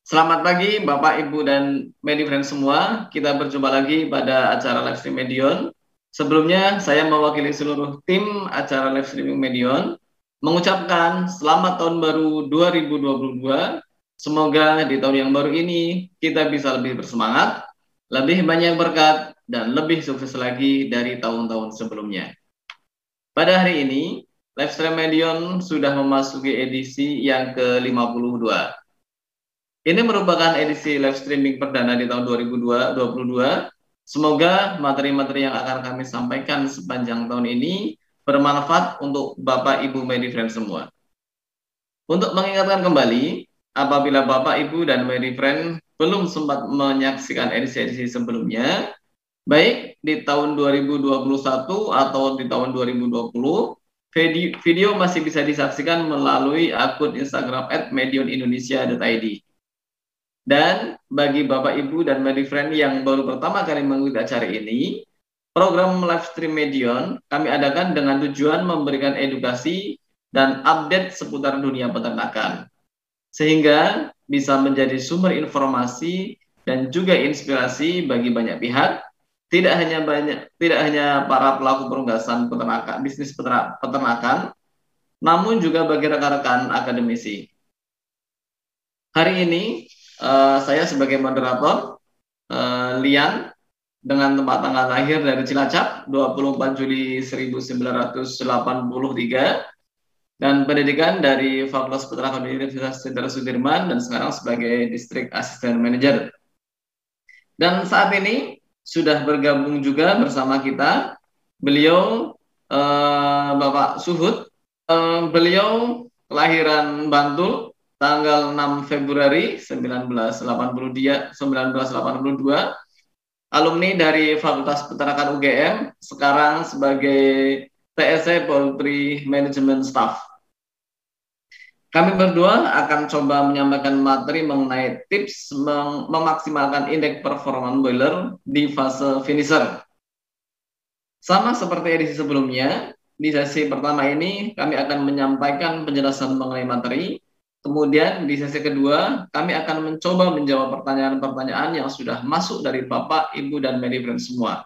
Selamat pagi Bapak, Ibu, dan Medifriend semua. Kita berjumpa lagi pada acara live stream Medion. Sebelumnya, saya mewakili seluruh tim acara live streaming Medion mengucapkan selamat tahun baru 2022. Semoga di tahun yang baru ini kita bisa lebih bersemangat, lebih banyak berkat, dan lebih sukses lagi dari tahun-tahun sebelumnya. Pada hari ini, live stream Medion sudah memasuki edisi yang ke-52. Ini merupakan edisi live streaming perdana di tahun 2022. Semoga materi-materi yang akan kami sampaikan sepanjang tahun ini bermanfaat untuk Bapak, Ibu, Medifriend semua. Untuk mengingatkan kembali, apabila Bapak, Ibu, dan Medifriend belum sempat menyaksikan edisi-edisi sebelumnya, baik di tahun 2021 atau di tahun 2020, video masih bisa disaksikan melalui akun Instagram @medionindonesia.id. Dan bagi Bapak, Ibu, dan Medifriend yang baru pertama kali mengikuti acara ini, program live stream Medion kami adakan dengan tujuan memberikan edukasi dan update seputar dunia peternakan, sehingga bisa menjadi sumber informasi dan juga inspirasi bagi banyak pihak, tidak hanya para pelaku perunggasan peternakan, bisnis peternakan, namun juga bagi rekan-rekan akademisi. Hari ini saya sebagai moderator, Lian, dengan tempat tanggal lahir dari Cilacap 24 Juli 1983 dan pendidikan dari Fakultas Peternakan Universitas Jenderal Sudirman dan sekarang sebagai District Assistant Manager. Dan saat ini sudah bergabung juga bersama kita beliau Bapak Suhud. Beliau kelahiran Bantul tanggal 6 Februari 1982, alumni dari Fakultas Peternakan UGM, sekarang sebagai TSC Poultry Management Staff. Kami berdua akan coba menyampaikan materi mengenai tips memaksimalkan indeks performa boiler di fase finisher. Sama seperti edisi sebelumnya, di sesi pertama ini kami akan menyampaikan penjelasan mengenai materi. Kemudian di sesi kedua, kami akan mencoba menjawab pertanyaan-pertanyaan yang sudah masuk dari Bapak, Ibu, dan Medifriend semua.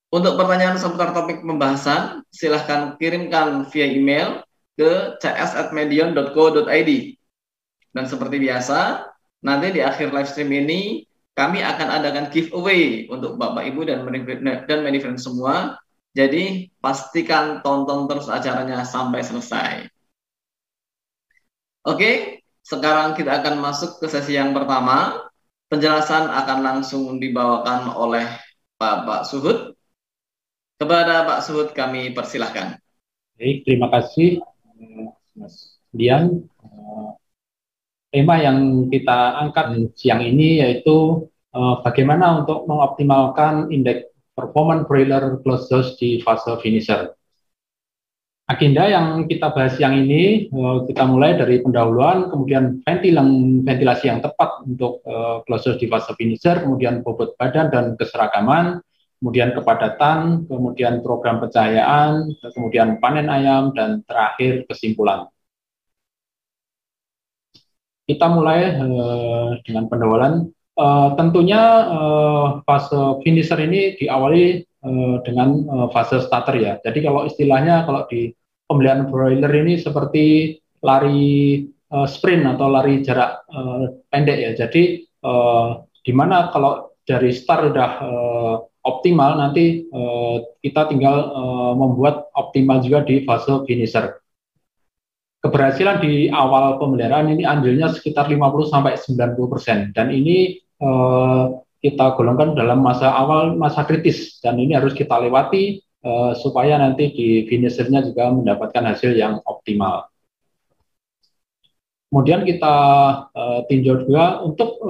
Untuk pertanyaan seputar topik pembahasan, silahkan kirimkan via email ke cs@medion.co.id. Dan seperti biasa, nanti di akhir live stream ini, kami akan adakan giveaway untuk Bapak, Ibu, dan Medifriend semua. Jadi, pastikan tonton terus acaranya sampai selesai. Oke, sekarang kita akan masuk ke sesi yang pertama. Penjelasan akan langsung dibawakan oleh Pak Suhud. Kepada Pak Suhud kami persilahkan. Baik, terima kasih Mas Dian. Tema yang kita angkat siang ini yaitu bagaimana untuk mengoptimalkan indeks performance broiler closed house di fase finisher. Agenda yang kita bahas siang ini, kita mulai dari pendahuluan, kemudian ventilasi yang tepat untuk closed house di fase finisher, kemudian bobot badan dan keseragaman, kemudian kepadatan, kemudian program pencahayaan, kemudian panen ayam, dan terakhir kesimpulan. Kita mulai dengan pendahuluan. Tentunya fase finisher ini diawali dengan fase starter ya. Jadi kalau istilahnya kalau di pemeliharaan broiler ini seperti lari sprint atau lari jarak pendek ya. Jadi di mana kalau dari start sudah optimal, nanti kita tinggal membuat optimal juga di fase finisher. Keberhasilan di awal pemeliharaan ini andilnya sekitar 50-90%, dan ini kita golongkan dalam masa awal, masa kritis, dan ini harus kita lewati supaya nanti di finishernya juga mendapatkan hasil yang optimal. Kemudian kita tinjau juga untuk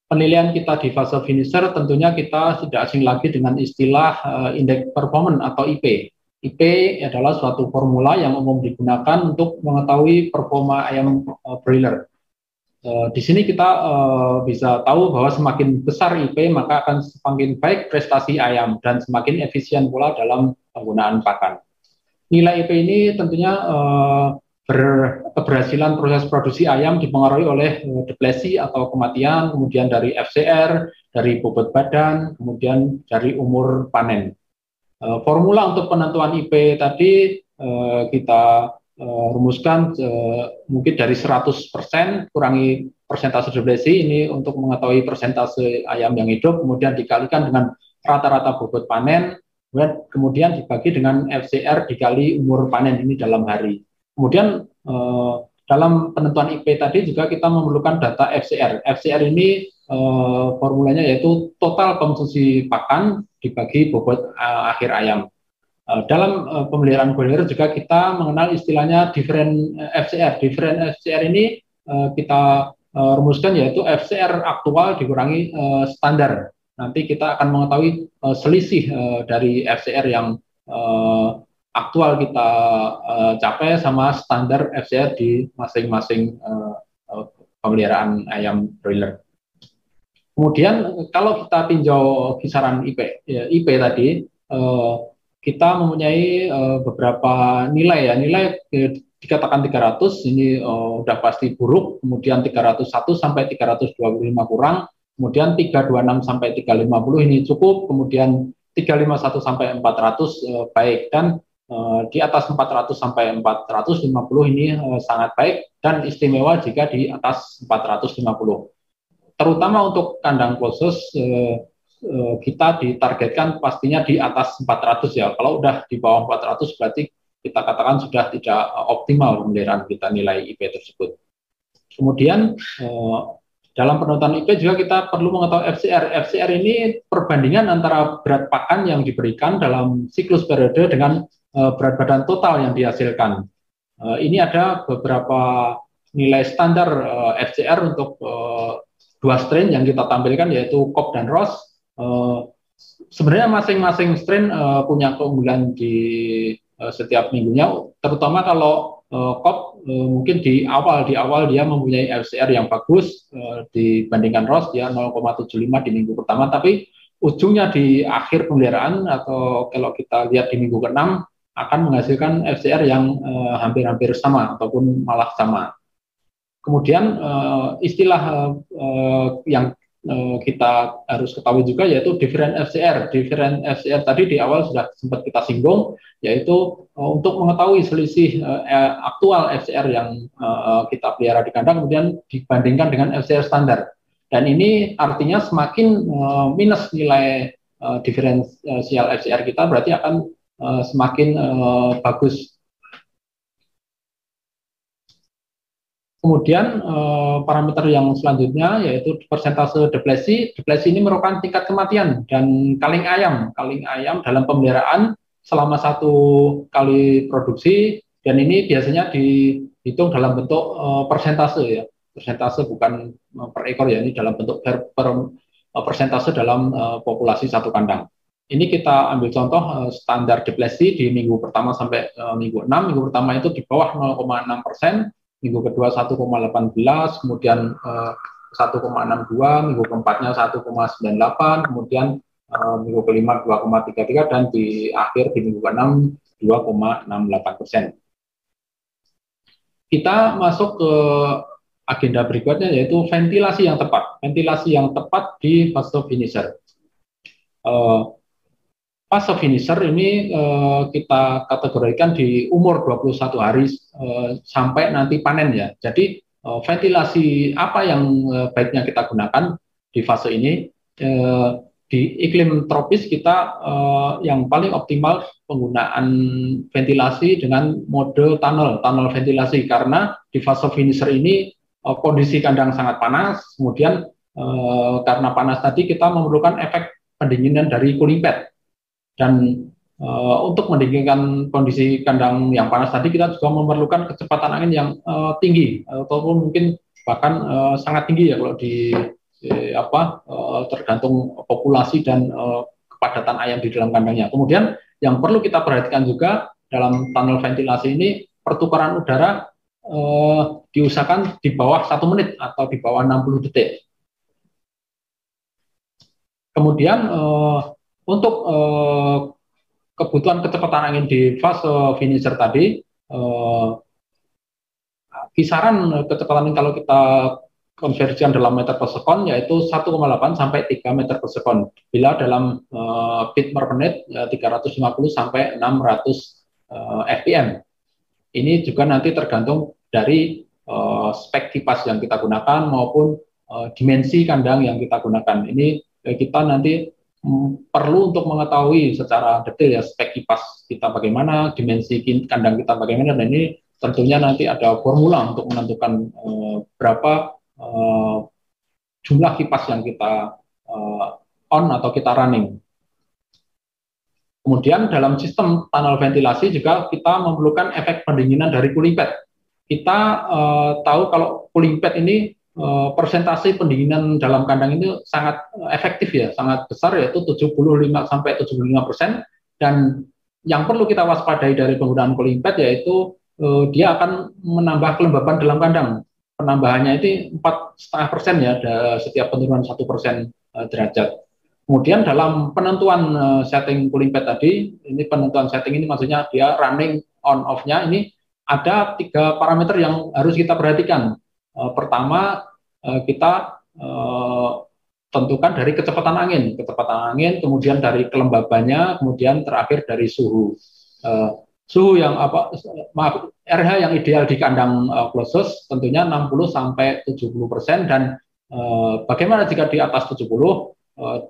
penilaian kita di fase finisher, tentunya kita tidak asing lagi dengan istilah indeks performance atau IP. IP adalah suatu formula yang umum digunakan untuk mengetahui performa ayam broiler. Di sini kita bisa tahu bahwa semakin besar IP maka akan semakin baik prestasi ayam dan semakin efisien pula dalam penggunaan pakan. Nilai IP ini tentunya keberhasilan proses produksi ayam dipengaruhi oleh deplesi atau kematian, kemudian dari FCR, dari bobot badan, kemudian dari umur panen. Formula untuk penentuan IP tadi kita rumuskan mungkin dari 100% kurangi persentase deplesi ini untuk mengetahui persentase ayam yang hidup, kemudian dikalikan dengan rata-rata bobot panen, kemudian dibagi dengan FCR dikali umur panen ini dalam hari. Kemudian dalam penentuan IP tadi juga kita memerlukan data FCR. FCR ini formulanya yaitu total konsumsi pakan dibagi bobot akhir ayam. Dalam pemeliharaan broiler juga kita mengenal istilahnya different FCR. Different FCR ini kita rumuskan yaitu FCR aktual dikurangi standar. Nanti kita akan mengetahui selisih dari FCR yang aktual kita capai sama standar FCR di masing-masing pemeliharaan ayam broiler. Kemudian kalau kita tinjau kisaran IP tadi, kita mempunyai beberapa nilai ya. Nilai dikatakan 300 ini udah pasti buruk, kemudian 301 sampai 325 kurang, kemudian 326 sampai 350 ini cukup, kemudian 351 sampai 400 baik, dan di atas 400 sampai 450 ini sangat baik dan istimewa jika di atas 450. Terutama untuk kandang khusus kita ditargetkan pastinya di atas 400 ya. Kalau udah di bawah 400 berarti kita katakan sudah tidak optimal pemeliharaan kita nilai IP tersebut. Kemudian dalam penentuan IP juga kita perlu mengetahui FCR. FCR ini perbandingan antara berat pakan yang diberikan dalam siklus periode dengan berat badan total yang dihasilkan. Ini ada beberapa nilai standar FCR untuk dua strain yang kita tampilkan yaitu Cobb dan Ross. Sebenarnya masing-masing strain punya keunggulan di setiap minggunya, terutama kalau Cobb mungkin di awal dia mempunyai FCR yang bagus dibandingkan Ross, dia 0,75 di minggu pertama, tapi ujungnya di akhir pemeliharaan atau kalau kita lihat di minggu ke-6 akan menghasilkan FCR yang hampir-hampir sama ataupun malah sama. Kemudian istilah yang kita harus ketahui juga yaitu different FCR. Different FCR tadi di awal sudah sempat kita singgung, yaitu untuk mengetahui selisih aktual FCR yang kita pelihara di kandang kemudian dibandingkan dengan FCR standar. Dan ini artinya semakin minus nilai diferensial FCR kita berarti akan semakin bagus. Kemudian parameter yang selanjutnya yaitu persentase deplesi. Deplesi ini merupakan tingkat kematian dan kaling ayam. Kaling ayam dalam pemeliharaan selama 1 kali produksi, dan ini biasanya dihitung dalam bentuk persentase ya. Persentase bukan per ekor ya, ini dalam bentuk persentase dalam populasi satu kandang. Ini kita ambil contoh standar deplesi di minggu pertama sampai minggu 6. Minggu pertama itu di bawah 0,6%. Minggu kedua 1,18, kemudian 1,62, minggu keempatnya 1,98, kemudian minggu kelima 2,33, dan di akhir di minggu ke-6 2,68%. Kita masuk ke agenda berikutnya yaitu ventilasi yang tepat. Ventilasi yang tepat di fase finisher. Fase finisher ini kita kategorikan di umur 21 hari sampai nanti panen ya. Jadi ventilasi apa yang baiknya kita gunakan di fase ini? Di iklim tropis kita yang paling optimal penggunaan ventilasi dengan mode tunnel ventilasi, karena di fase finisher ini kondisi kandang sangat panas, kemudian karena panas tadi kita memerlukan efek pendinginan dari cooling pad. Dan untuk mendinginkan kondisi kandang yang panas tadi kita juga memerlukan kecepatan angin yang tinggi ataupun mungkin bahkan sangat tinggi ya kalau tergantung populasi dan kepadatan ayam di dalam kandangnya. Kemudian yang perlu kita perhatikan juga dalam tunnel ventilasi ini, pertukaran udara diusahakan di bawah 1 menit atau di bawah 60 detik. Kemudian untuk kebutuhan kecepatan angin di fase finisher tadi, kisaran kecepatan kalau kita konversikan dalam meter per sekon yaitu 1,8 sampai 3 meter per sekon. Bila dalam bit per menit 350 sampai 600 fpm. Ini juga nanti tergantung dari spek kipas yang kita gunakan maupun dimensi kandang yang kita gunakan. Ini kita nanti perlu untuk mengetahui secara detail ya spek kipas kita bagaimana, dimensi kandang kita bagaimana, dan ini tentunya nanti ada formula untuk menentukan berapa jumlah kipas yang kita on atau kita running. Kemudian dalam sistem tunnel ventilasi juga kita memerlukan efek pendinginan dari cooling pad. Kita tahu kalau cooling pad ini persentase pendinginan dalam kandang itu sangat efektif ya, sangat besar, yaitu 75-75%. Dan yang perlu kita waspadai dari penggunaan cooling pad yaitu dia akan menambah kelembaban dalam kandang. Penambahannya itu 4,5% ya, setiap penurunan 1% derajat. Kemudian dalam penentuan setting cooling pad tadi, ini penentuan setting ini maksudnya dia running on off-nya, ini ada 3 parameter yang harus kita perhatikan. Pertama, kita tentukan dari kecepatan angin, kemudian dari kelembabannya, kemudian terakhir dari suhu. Suhu yang RH yang ideal di kandang closed tentunya 60-70%, dan bagaimana jika di atas 70?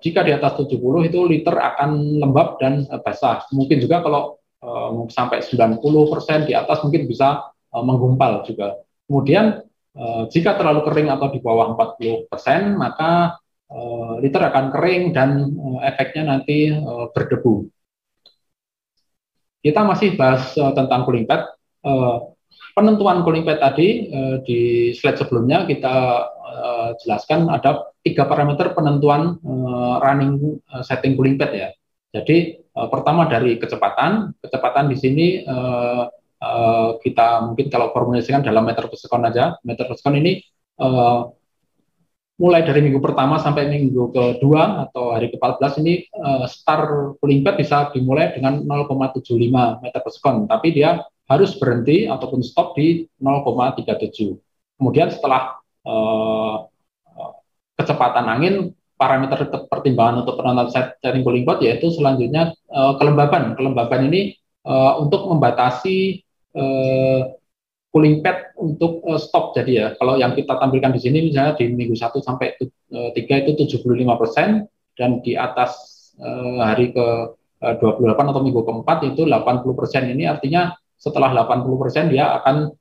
Jika di atas 70 itu liter akan lembab dan basah. Mungkin juga kalau sampai 90% di atas mungkin bisa menggumpal juga. Kemudian jika terlalu kering atau di bawah 40%, maka liter akan kering dan efeknya nanti berdebu. Kita masih bahas tentang cooling pad. Penentuan cooling pad tadi di slide sebelumnya kita jelaskan ada 3 parameter penentuan running setting cooling pad ya. Jadi pertama dari kecepatan di sini kita mungkin kalau formulasikan dalam meter per sekon aja. Meter per sekon ini mulai dari minggu pertama sampai minggu kedua atau hari ke-14 ini start cooling pad bisa dimulai dengan 0,75 meter per sekon, tapi dia harus berhenti ataupun stop di 0,37. Kemudian setelah kecepatan angin, parameter pertimbangan untuk penentuan setting cooling pad yaitu selanjutnya kelembaban. Kelembaban ini untuk membatasi cooling pad untuk stop. Jadi ya, kalau yang kita tampilkan di sini misalnya di minggu 1 sampai 3 itu 75%, dan di atas hari ke-28 atau minggu ke-4 itu 80%. Ini artinya setelah 80% dia akan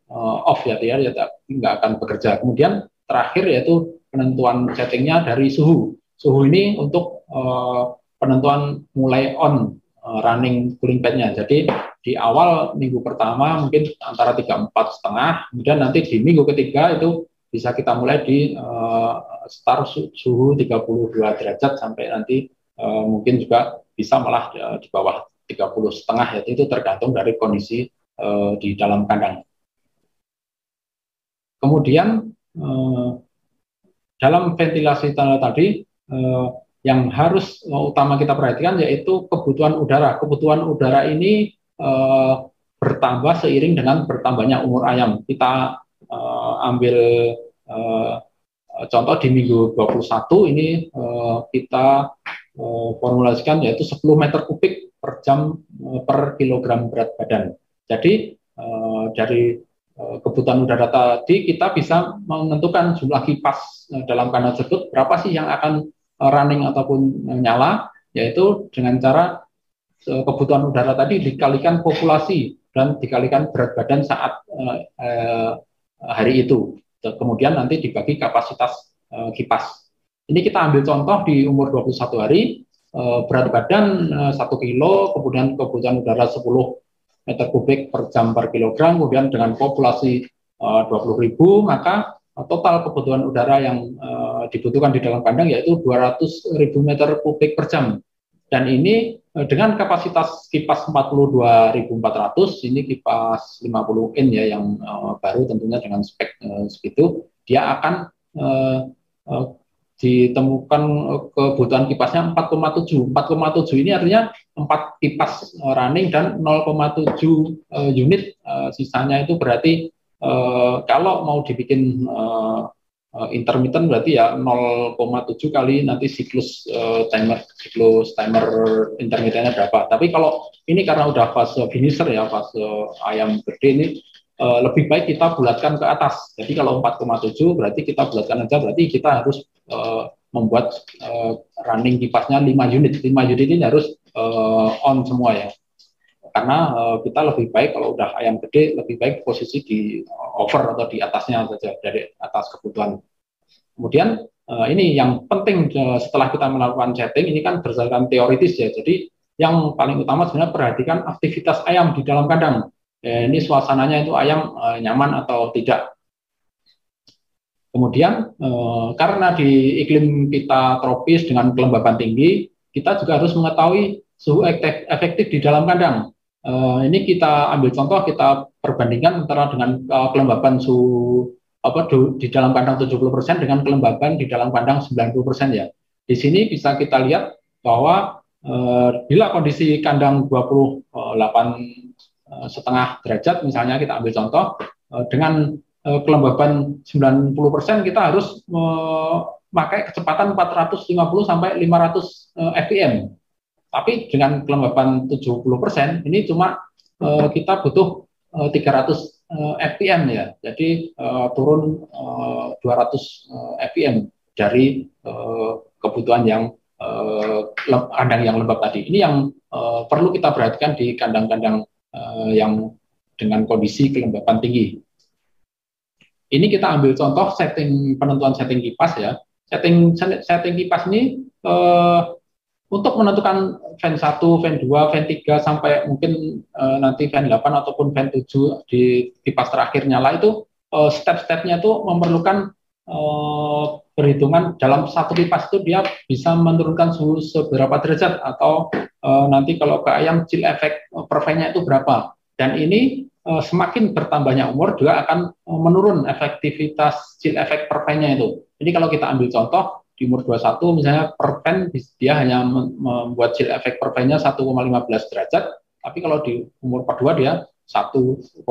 off ya, dia nggak akan bekerja. Kemudian terakhir yaitu penentuan settingnya dari suhu. Suhu ini untuk penentuan mulai on running cooling pad-nya. Jadi di awal minggu pertama mungkin antara 34,5, kemudian nanti di minggu ketiga itu bisa kita mulai di start suhu 32 derajat sampai nanti mungkin juga bisa malah di bawah 30,5 ya, itu tergantung dari kondisi di dalam kandang. Kemudian dalam ventilasi tadi yang harus utama kita perhatikan yaitu kebutuhan udara. Kebutuhan udara ini bertambah seiring dengan bertambahnya umur ayam. Kita ambil contoh di minggu 21 ini kita formulasikan yaitu 10 meter kubik per jam per kilogram berat badan. Jadi dari kebutuhan udara tadi kita bisa menentukan jumlah kipas dalam kandang tersebut berapa sih yang akan running ataupun nyala, yaitu dengan cara kebutuhan udara tadi dikalikan populasi dan dikalikan berat badan saat hari itu. Kemudian nanti dibagi kapasitas kipas. Ini kita ambil contoh di umur 21 hari, berat badan 1 kilo, kemudian kebutuhan udara 10 meter kubik per jam per kilogram, kemudian dengan populasi 20.000, maka total kebutuhan udara yang dibutuhkan di dalam kandang yaitu 200.000 meter kubik per jam. Dan ini dengan kapasitas kipas 42.400, ini kipas 50 in ya yang baru tentunya dengan spek segitu, dia akan ditemukan kebutuhan kipasnya 4,7. 4,7 ini artinya 4 kipas running dan 0,7 unit sisanya itu berarti kalau mau dibikin intermittent berarti ya 0,7 kali nanti siklus timer intermittennya berapa. Tapi kalau ini karena udah fase finisher ya, fase ayam gede ini, lebih baik kita bulatkan ke atas. Jadi kalau 4,7 berarti kita bulatkan aja, berarti kita harus membuat running kipasnya 5 unit. 5 unit ini harus on semua ya. Karena kita lebih baik kalau udah ayam gede, lebih baik posisi di over atau di atasnya saja, dari atas kebutuhan. Kemudian ini yang penting setelah kita melakukan setting, ini kan berdasarkan teoritis ya, jadi yang paling utama sebenarnya perhatikan aktivitas ayam di dalam kandang. Ini suasananya itu ayam nyaman atau tidak. Kemudian karena di iklim kita tropis dengan kelembaban tinggi, kita juga harus mengetahui suhu efektif di dalam kandang. Ini kita ambil contoh, kita perbandingkan antara dengan kelembaban suhu di dalam kandang 70% dengan kelembaban di dalam kandang 90% ya. Di sini bisa kita lihat bahwa bila kondisi kandang 28,5 derajat misalnya, kita ambil contoh, dengan kelembaban 90% kita harus memakai kecepatan 450 sampai 500 fpm. Tapi dengan kelembaban 70% ini cuma kita butuh 300 fpm ya. Jadi turun 200 fpm dari kebutuhan yang kandang yang lembab tadi. Ini yang perlu kita perhatikan di kandang-kandang yang dengan kondisi kelembapan tinggi. Ini kita ambil contoh penentuan setting kipas ya. Setting kipas ini untuk menentukan fan 1, fan 2, fan 3 sampai mungkin nanti fan 8 ataupun fan 7 di kipas terakhir nyala itu step-stepnya itu memerlukan perhitungan. Dalam satu kipas itu dia bisa menurunkan suhu seberapa derajat, atau nanti kalau ke ayam chill effect per fan-nya itu berapa. Dan ini semakin bertambahnya umur juga akan menurun efektivitas chill effect per fan-nya itu. Ini kalau kita ambil contoh di umur 21 misalnya, per fan dia hanya membuat chill effect per fan-nya 1,15 derajat, tapi kalau di umur 42 dia 1,03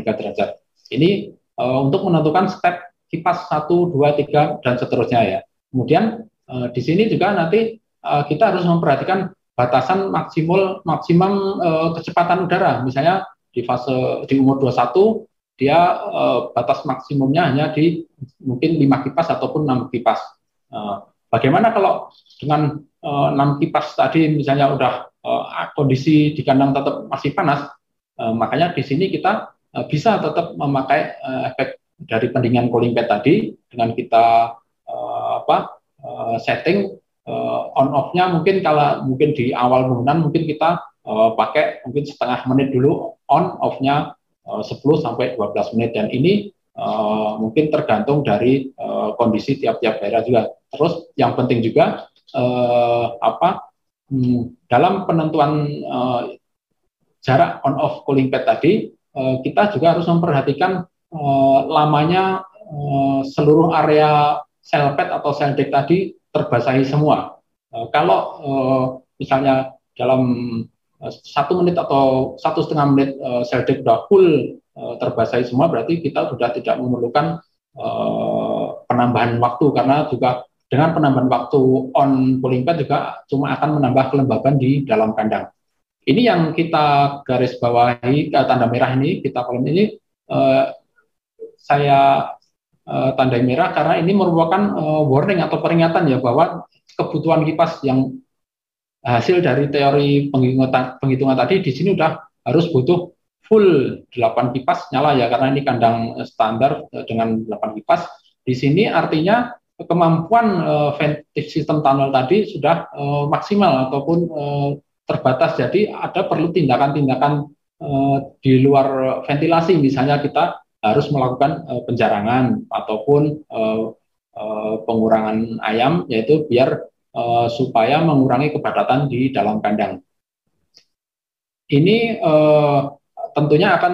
derajat. Ini untuk menentukan step kipas 1, 2, 3 dan seterusnya ya. Kemudian di sini juga nanti kita harus memperhatikan batasan maksimum kecepatan udara. Misalnya di umur 21 dia batas maksimumnya hanya di mungkin 5 kipas ataupun 6 kipas. Bagaimana kalau dengan 6 kipas tadi misalnya udah kondisi di kandang tetap masih panas, makanya di sini kita bisa tetap memakai efek dari pendinginan cooling pad tadi dengan kita setting on off-nya mungkin di awal penggunaan mungkin kita pakai mungkin setengah menit dulu, on off-nya 10 sampai 12 menit, dan ini mungkin tergantung dari kondisi tiap-tiap daerah juga. Terus yang penting juga dalam penentuan jarak on off cooling pad tadi, kita juga harus memperhatikan lamanya seluruh area cell pad atau cell deck tadi terbasahi semua. Kalau misalnya dalam 1 menit atau 1,5 menit cell deck sudah full terbasahi semua, berarti kita sudah tidak memerlukan penambahan waktu, karena juga dengan penambahan waktu on cooling pad juga cuma akan menambah kelembaban di dalam kandang. Ini yang kita garis bawahi, tanda merah ini, kita kolom ini saya tandai merah karena ini merupakan warning atau peringatan ya, bahwa kebutuhan kipas yang hasil dari teori penghitungan tadi di sini udah harus butuh full 8 kipas nyala ya, karena ini kandang standar dengan 8 kipas. Di sini artinya kemampuan ventilation sistem tunnel tadi sudah maksimal ataupun terbatas, jadi ada perlu tindakan-tindakan di luar ventilasi, misalnya kita harus melakukan penjarangan ataupun pengurangan ayam, yaitu biar supaya mengurangi kepadatan di dalam kandang. Ini tentunya akan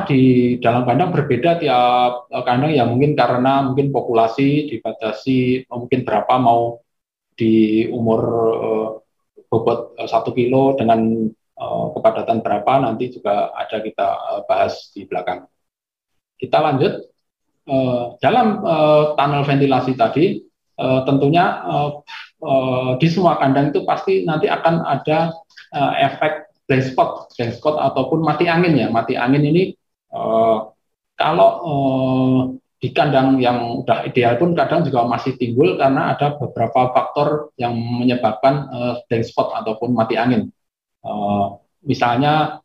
di dalam kandang berbeda tiap kandang ya, mungkin karena mungkin populasi dibatasi mungkin berapa mau di umur bobot 1 kilo dengan kepadatan berapa nanti juga ada kita bahas di belakang. Kita lanjut. Dalam tunnel ventilasi tadi, tentunya di semua kandang itu pasti nanti akan ada efek blank spot ataupun mati angin ya. Mati angin ini kalau di kandang yang udah ideal pun kadang juga masih timbul karena ada beberapa faktor yang menyebabkan blank spot ataupun mati angin. Misalnya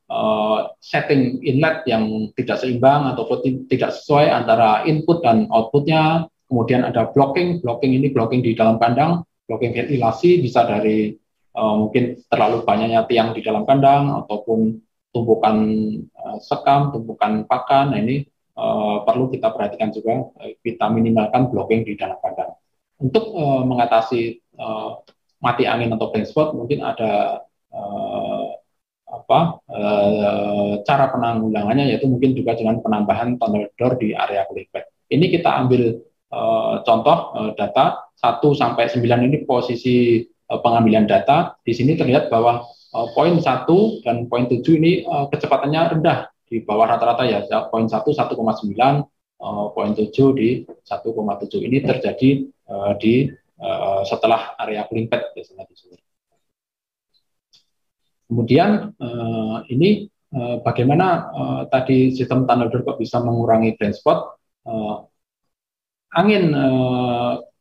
setting inlet yang tidak seimbang ataupun tidak sesuai antara input dan outputnya, kemudian ada blocking ini blocking di dalam kandang, blocking ventilasi bisa dari mungkin terlalu banyaknya tiang di dalam kandang ataupun tumpukan sekam, tumpukan pakan. Nah ini perlu kita perhatikan juga, kita minimalkan blocking di dalam kandang. Untuk mengatasi mati angin atau blank spot mungkin ada cara penanggulangannya, yaitu mungkin juga dengan penambahan tunnel door di area cooling pad. Ini kita ambil contoh data 1 sampai 9 ini posisi pengambilan data. Di sini terlihat bahwa poin 1 dan poin 7 ini kecepatannya rendah di bawah rata-rata ya. Poin 1 1,9, poin 7 di 1,7. Ini terjadi di setelah area cooling pad biasanya di sini. Kemudian ini bagaimana tadi sistem tunnel door kok bisa mengurangi blank spot.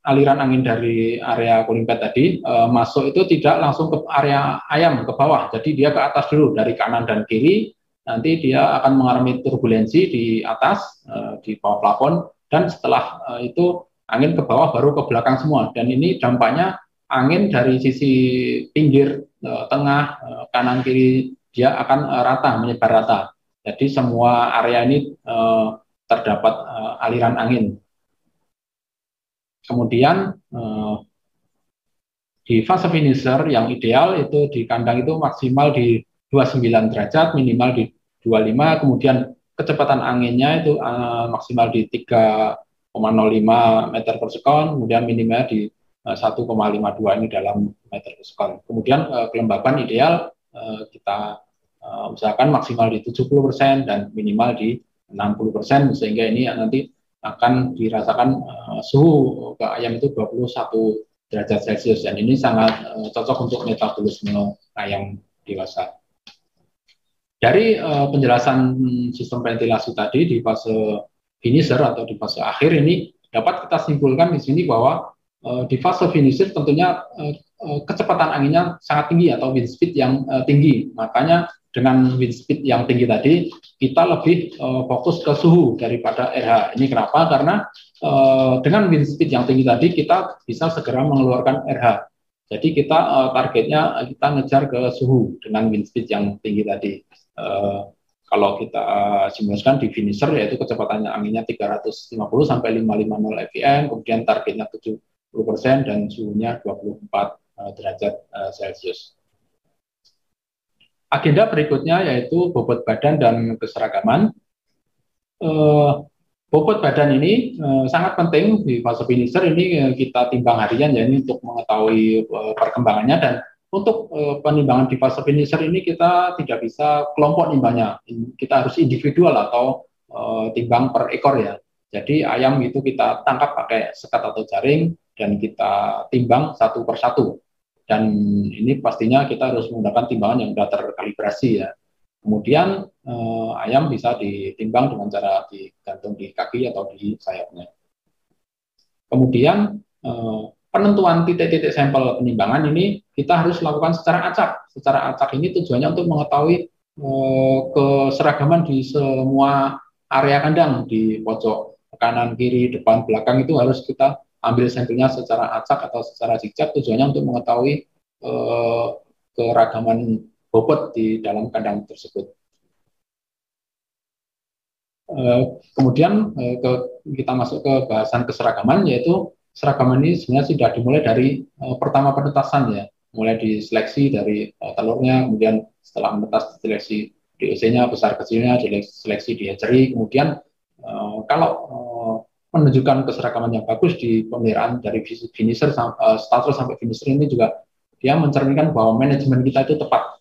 Aliran angin dari area cooling pad tadi masuk itu tidak langsung ke area ayam ke bawah, jadi dia ke atas dulu dari kanan dan kiri. Nanti dia akan mengalami turbulensi di atas di bawah plafon, dan setelah itu angin ke bawah baru ke belakang semua. Dan ini dampaknya angin dari sisi pinggir, tengah, kanan, kiri, dia akan rata, menyebar rata. Jadi semua area ini terdapat aliran angin. Kemudian di fase finisher yang ideal itu di kandang itu maksimal di 29 derajat, minimal di 25, kemudian kecepatan anginnya itu maksimal di 3,05 meter per sekon, kemudian minimal di 1,52 ini dalam meter per sekon. Kemudian kelembapan ideal kita usahakan maksimal di 70% dan minimal di 60%, sehingga ini nanti akan dirasakan suhu ke ayam itu 21 derajat Celcius, dan ini sangat cocok untuk metabolisme ayam dewasa. Dari penjelasan sistem ventilasi tadi di fase finisher atau di fase akhir ini dapat kita simpulkan di sini bahwa di fase finisher tentunya kecepatan anginnya sangat tinggi atau wind speed yang tinggi. Makanya dengan wind speed yang tinggi tadi kita lebih fokus ke suhu daripada RH. Ini kenapa? Karena dengan wind speed yang tinggi tadi kita bisa segera mengeluarkan RH. Jadi kita targetnya kita ngejar ke suhu dengan wind speed yang tinggi tadi. Kalau kita simulasikan di finisher, yaitu kecepatannya anginnya 350 sampai 550 fpm, kemudian targetnya 70% dan suhunya 24 derajat Celcius. Agenda berikutnya yaitu bobot badan dan keseragaman. Bobot badan ini sangat penting di fase finisher. Ini kita timbang harian ya, ini untuk mengetahui perkembangannya, dan untuk penimbangan di fase finisher ini kita tidak bisa kelompok nimbangnya, kita harus individual atau timbang per ekor ya. Jadi ayam itu kita tangkap pakai sekat atau jaring dan kita timbang satu per satu. Dan ini pastinya kita harus menggunakan timbangan yang sudah terkalibrasi ya. Kemudian ayam bisa ditimbang dengan cara digantung di kaki atau di sayapnya. Kemudian penentuan titik-titik sampel penimbangan ini kita harus lakukan secara acak. Secara acak ini tujuannya untuk mengetahui keseragaman di semua area kandang, di pojok kanan, kiri, depan, belakang itu harus kita ambil sampelnya secara acak atau secara zigzag, tujuannya untuk mengetahui keragaman bobot di dalam kandang tersebut. Kemudian kita masuk ke bahasan keseragaman, yaitu seragaman ini sebenarnya sudah dimulai dari pertama penetasan ya, mulai diseleksi dari telurnya, kemudian setelah menetas diseleksi DOC-nya, besar kecilnya, diseleksi di hatchery, kemudian kalau menunjukkan keseragaman yang bagus di pemeliharaan dari finisher, starter sampai finisher ini juga dia mencerminkan bahwa manajemen kita itu tepat.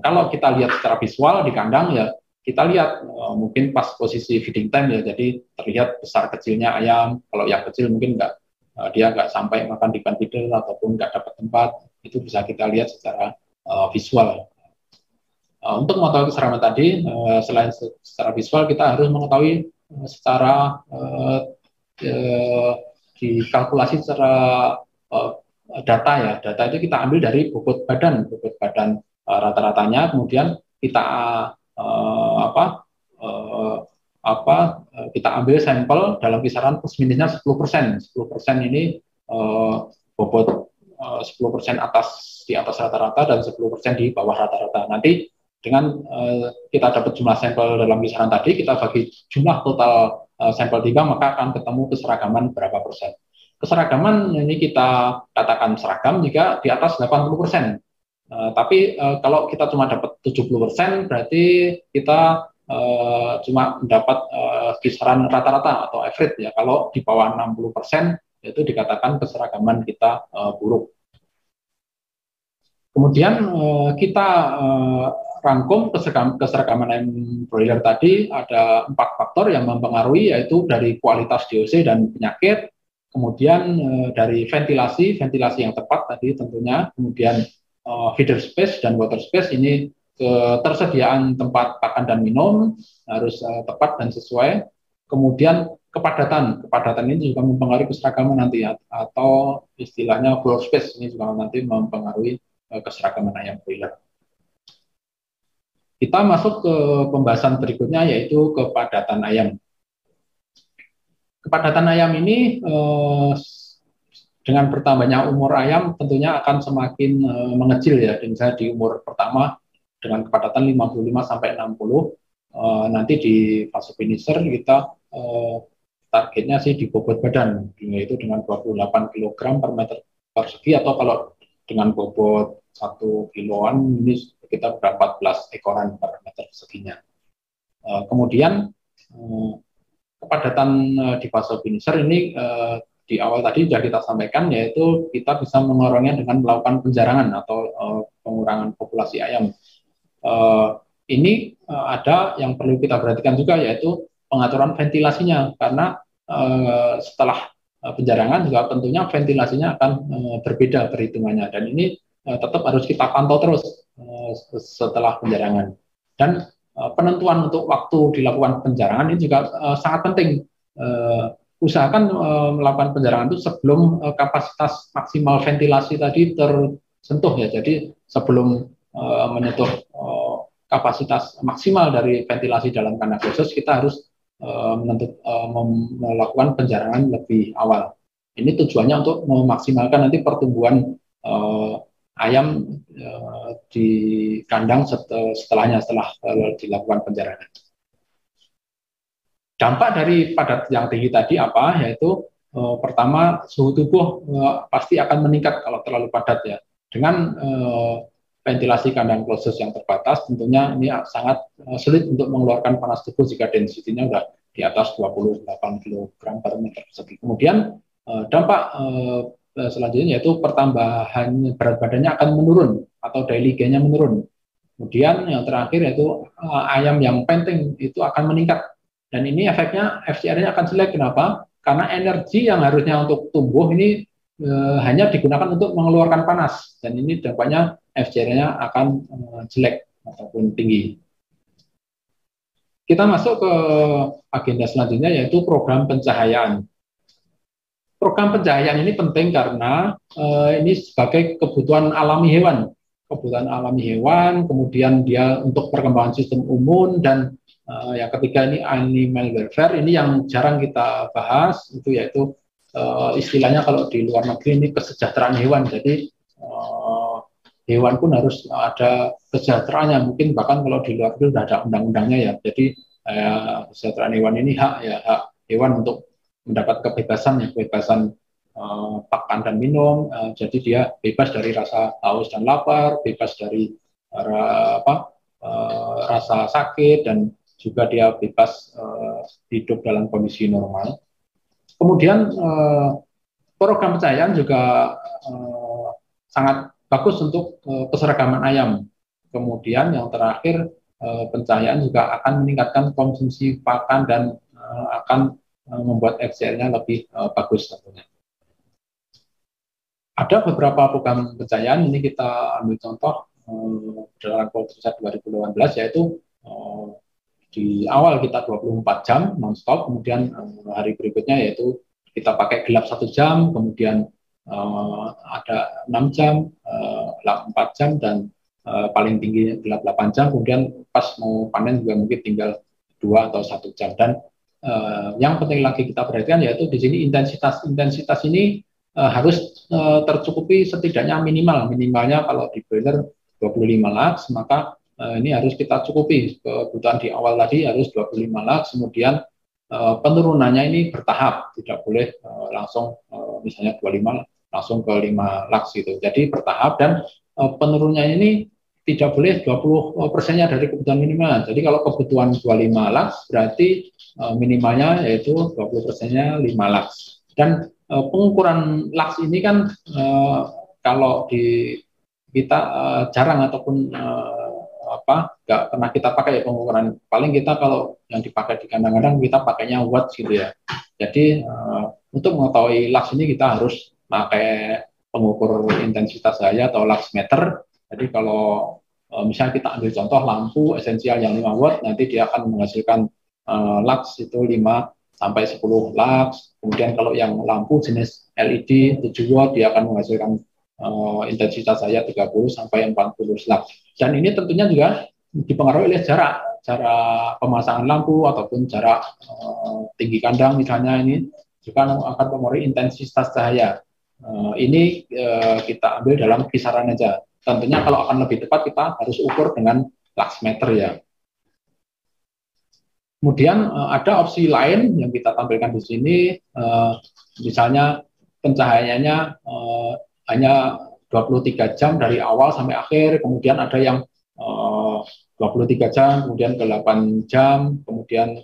Kalau kita lihat secara visual di kandang ya kita lihat mungkin pas posisi feeding time ya, jadi terlihat besar kecilnya ayam. Kalau yang kecil mungkin dia nggak sampai makan di pan feeder ataupun nggak dapat tempat, itu bisa kita lihat secara visual. Untuk mengetahui keserampan tadi, selain secara visual, kita harus mengetahui secara dikalkulasi secara data ya. Data itu kita ambil dari bobot badan rata-ratanya, kemudian kita apa kita ambil sampel dalam kisaran plus minusnya 10%. 10% ini bobot 10% di atas rata-rata dan 10% di bawah rata-rata. Nanti dengan kita dapat jumlah sampel dalam kisaran tadi, kita bagi jumlah total sampel tiga, maka akan ketemu keseragaman berapa persen. Keseragaman ini kita katakan seragam jika di atas 80%. Tapi kalau kita cuma dapat 70%, berarti kita cuma mendapat kisaran rata-rata atau average ya. Kalau di bawah 60%, itu dikatakan keseragaman kita buruk. Kemudian kita rangkum keseragaman ayam broiler tadi, ada 4 faktor yang mempengaruhi, yaitu dari kualitas DOC dan penyakit, kemudian dari ventilasi yang tepat tadi tentunya, kemudian feeder space dan water space, ini ketersediaan tempat pakan dan minum harus tepat dan sesuai, kemudian kepadatan ini juga mempengaruhi keseragaman nanti, atau istilahnya floor space ini juga nanti mempengaruhi keseragaman ayam broiler. Kita masuk ke pembahasan berikutnya, yaitu kepadatan ayam. Kepadatan ayam ini dengan bertambahnya umur ayam tentunya akan semakin mengecil ya. Misalnya di umur pertama dengan kepadatan 55 sampai 60, nanti di fase finisher kita targetnya sih di bobot badan, yaitu dengan 28 kg per meter persegi, atau kalau dengan bobot 1 kiloan ini kita berapa 14 ekoran per meter perseginya. Kemudian kepadatan di fase finisher ini di awal tadi sudah kita sampaikan, yaitu kita bisa menguranginya dengan melakukan penjarangan atau pengurangan populasi ayam. Ini ada yang perlu kita perhatikan juga, yaitu pengaturan ventilasinya, karena setelah penjarangan juga tentunya ventilasinya akan berbeda perhitungannya, dan ini tetap harus kita pantau terus setelah penjarangan. Dan penentuan untuk waktu dilakukan penjarangan ini juga sangat penting. Usahakan melakukan penjarangan itu sebelum kapasitas maksimal ventilasi tadi tersentuh ya. Jadi sebelum menyentuh kapasitas maksimal dari ventilasi dalam kandang khusus, kita harus melakukan penjarangan lebih awal. Ini tujuannya untuk memaksimalkan nanti pertumbuhan ayam di kandang setelah dilakukan penjarangan. Dampak dari padat yang tinggi tadi apa? Yaitu pertama, suhu tubuh pasti akan meningkat kalau terlalu padat ya. Dengan ventilasi kandang closed yang terbatas, tentunya ini sangat sulit untuk mengeluarkan panas tubuh jika density-nya sudah di atas 28 kg per meter persegi. Kemudian dampak selanjutnya yaitu pertambahan berat badannya akan menurun atau daily gain-nya menurun. Kemudian yang terakhir yaitu ayam yang penting itu akan meningkat, dan ini efeknya FCR-nya akan jelek. Kenapa? Karena energi yang harusnya untuk tumbuh ini hanya digunakan untuk mengeluarkan panas, dan ini dampaknya FCR-nya akan jelek ataupun tinggi. Kita masuk ke agenda selanjutnya, yaitu program pencahayaan. Program pencahayaan ini penting karena ini sebagai kebutuhan alami hewan. Kemudian dia untuk perkembangan sistem imun, dan yang ketiga ini animal welfare, ini yang jarang kita bahas, itu yaitu istilahnya kalau di luar negeri ini kesejahteraan hewan. Jadi hewan pun harus ada kesejahteraannya, mungkin bahkan kalau di luar negeri sudah ada undang-undangnya ya. Jadi kesejahteraan hewan ini hak hewan untuk mendapat kebebasan pakan dan minum, jadi dia bebas dari rasa haus dan lapar, bebas dari rasa sakit, dan juga dia bebas hidup dalam kondisi normal. Kemudian program pencahayaan juga sangat bagus untuk keseragaman ayam. kemudian yang terakhir pencahayaan juga akan meningkatkan konsumsi pakan dan akan membuat FCR-nya lebih bagus tentunya. Ada beberapa program pencahayaan, ini kita ambil contoh dalam Poltrisat 2018, yaitu di awal kita 24 jam non-stop, kemudian hari berikutnya yaitu kita pakai gelap 1 jam, kemudian ada 6 jam, 4 jam, dan paling tinggi gelap 8 jam, kemudian pas mau panen juga mungkin tinggal 2 atau 1 jam. Dan yang penting lagi kita perhatikan yaitu di sini intensitas ini harus tercukupi setidaknya minimalnya kalau di broiler 25 lux, maka ini harus kita cukupi. Kebutuhan di awal tadi harus 25 lux, kemudian penurunannya ini bertahap, tidak boleh langsung misalnya 25 langsung ke 5 lux gitu. Jadi bertahap, dan penurunannya ini tidak boleh 20%-nya dari kebutuhan minimal. Jadi kalau kebutuhan 25 lux berarti minimalnya yaitu 20%-nya 5 lux. Dan pengukuran lux ini kan kalau di kita jarang ataupun nggak pernah kita pakai pengukuran. Paling kita kalau yang dipakai di kandang-kandang kita pakainya watt gitu ya. Jadi untuk mengetahui lux ini kita harus pakai pengukur intensitas cahaya atau lux meter. Jadi kalau misalnya kita ambil contoh lampu esensial yang 5 watt, nanti dia akan menghasilkan lux itu 5 sampai 10 lux. Kemudian kalau yang lampu jenis LED 7 watt, dia akan menghasilkan intensitas cahaya 30 sampai 40 lux. Dan ini tentunya juga dipengaruhi oleh jarak pemasangan lampu ataupun jarak tinggi kandang misalnya, ini juga akan mempengaruhi intensitas cahaya. Ini kita ambil dalam kisaran aja. Tentunya kalau akan lebih tepat kita harus ukur dengan lux meter ya. Kemudian ada opsi lain yang kita tampilkan di sini, misalnya pencahayaannya hanya 23 jam dari awal sampai akhir, kemudian ada yang 23 jam, kemudian ke 8 jam, kemudian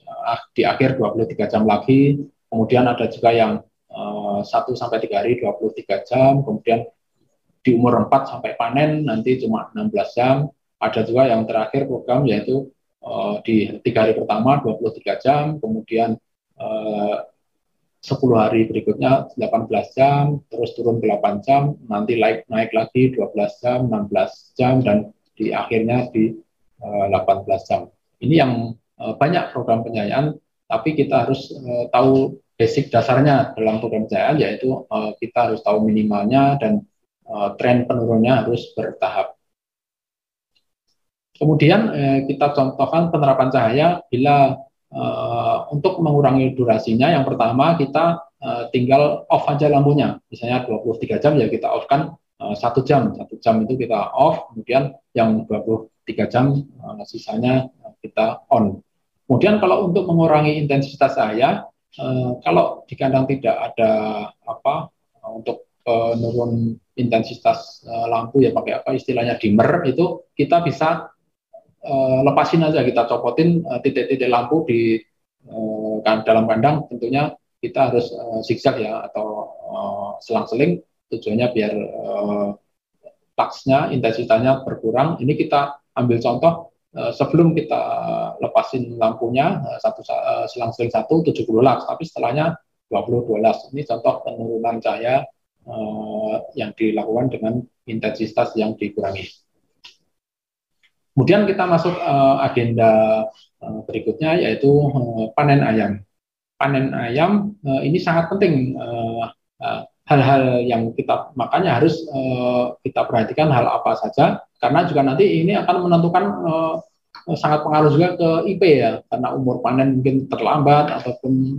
di akhir 23 jam lagi, kemudian ada juga yang 1 sampai 3 hari 23 jam, kemudian di umur 4 sampai panen nanti cuma 16 jam, ada juga yang terakhir program yaitu di 3 hari pertama 23 jam, kemudian 10 hari berikutnya 18 jam, terus turun ke 8 jam, nanti naik lagi 12 jam, 16 jam, dan di akhirnya di 18 jam. Ini yang banyak program pencahayaan, tapi kita harus tahu basic dasarnya dalam program pencahayaan, yaitu kita harus tahu minimalnya dan tren penurunnya harus bertahap. Kemudian kita contohkan penerapan cahaya bila untuk mengurangi durasinya. Yang pertama kita tinggal off aja lampunya, misalnya 23 jam ya kita off kan 1 jam itu kita off, kemudian yang 23 jam sisanya kita on. Kemudian kalau untuk mengurangi intensitas cahaya, kalau di kandang tidak ada untuk penurun intensitas lampu ya pakai istilahnya dimmer, itu kita bisa lepasin aja, kita copotin titik-titik lampu di dalam kandang. Tentunya kita harus zigzag ya atau selang-seling, tujuannya biar luxnya, intensitasnya berkurang. Ini kita ambil contoh sebelum kita lepasin lampunya selang-seling 70 lux, tapi setelahnya 22 lux. Ini contoh penurunan cahaya yang dilakukan dengan intensitas yang dikurangi. Kemudian kita masuk agenda berikutnya yaitu panen ayam. Panen ayam ini sangat penting. Hal-hal yang kita makanya harus kita perhatikan hal apa saja, karena juga nanti ini akan menentukan sangat pengaruh juga ke IP ya, karena umur panen mungkin terlambat ataupun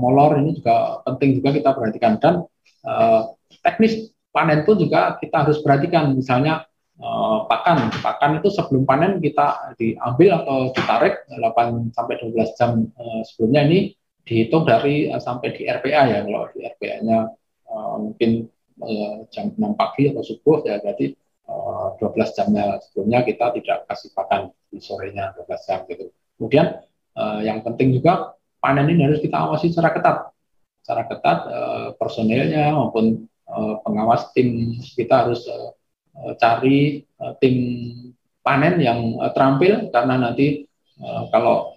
molor, ini juga penting juga kita perhatikan. Dan teknis panen pun juga kita harus perhatikan, misalnya pakan itu sebelum panen kita diambil atau ditarik 8 sampai 12 jam sebelumnya, ini dihitung dari sampai di RPA ya. Kalau di RPA-nya mungkin jam 6 pagi atau subuh ya, berarti 12 jamnya sebelumnya kita tidak kasih pakan, di sorenya 12 jam gitu. Kemudian yang penting juga panen ini harus kita awasi secara ketat, personilnya maupun pengawas tim kita harus cari tim panen yang terampil, karena nanti kalau